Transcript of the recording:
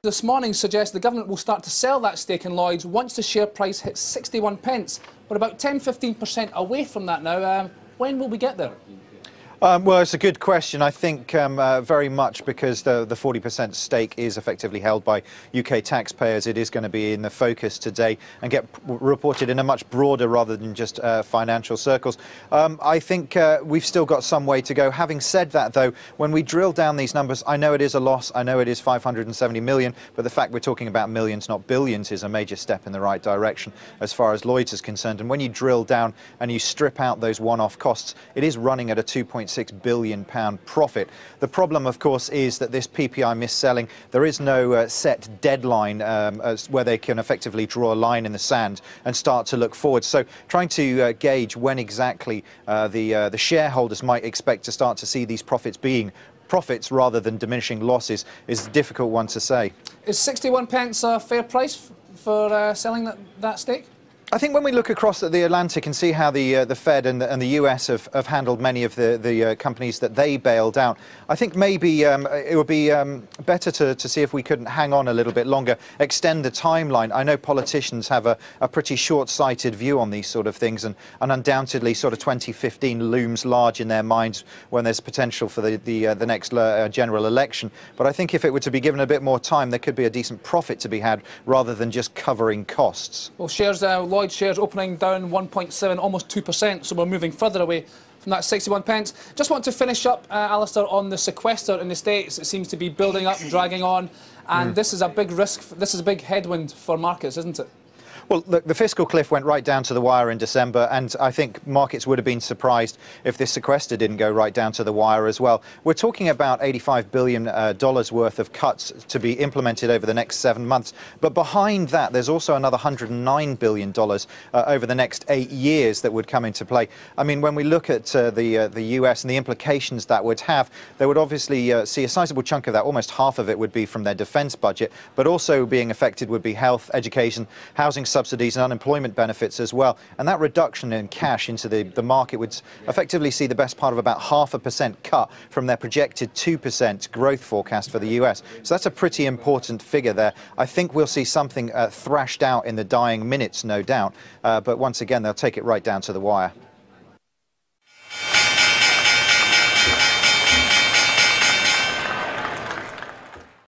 This morning suggests the government will start to sell that stake in Lloyds once the share price hits 61 pence. We're about 10–15% away from that now. When will we get there? Well, it's a good question. I think very much because the 40% stake is effectively held by UK taxpayers, it is going to be in the focus today and get reported in a much broader rather than just financial circles. I think we've still got some way to go. Having said that, though, when we drill down these numbers, I know it is a loss. I know it is 570 million, but the fact we're talking about millions, not billions, is a major step in the right direction as far as Lloyds is concerned. And when you drill down and you strip out those one-off costs, it is running at a £2.6 billion profit. The problem, of course, is that this PPI mis-selling, there is no set deadline where they can effectively draw a line in the sand and start to look forward. So trying to gauge when exactly the shareholders might expect to start to see these profits being profits rather than diminishing losses is a difficult one to say. Is 61 pence a fair price for selling that stake? I think when we look across at the Atlantic and see how the Fed and the US have handled many of the companies that they bailed out, I think maybe it would be better to see if we couldn't hang on a little bit longer, extend the timeline. I know politicians have a pretty short-sighted view on these sort of things, and undoubtedly sort of 2015 looms large in their minds when there's potential for the next general election. But I think if it were to be given a bit more time, there could be a decent profit to be had rather than just covering costs. Well, shares Lloyds shares opening down 1.7, almost 2%, so we're moving further away from that 61 pence. Just want to finish up, Alistair, on the sequester in the States. It seems to be building up, dragging on, and this is a big risk, this is a big headwind for markets, isn't it? Well, look, the fiscal cliff went right down to the wire in December, and I think markets would have been surprised if this sequester didn't go right down to the wire as well. We're talking about $85 billion worth of cuts to be implemented over the next 7 months. But behind that, there's also another $109 billion over the next 8 years that would come into play. I mean, when we look at the US and the implications that would have, they would obviously see a sizable chunk of that, almost half of it would be from their defense budget, but also being affected would be health, education, housing subsidies and unemployment benefits as well. And that reduction in cash into the market would effectively see the best part of about 0.5% cut from their projected 2% growth forecast for the US. So that's a pretty important figure there. I think we'll see something thrashed out in the dying minutes, no doubt. But once again, they'll take it right down to the wire.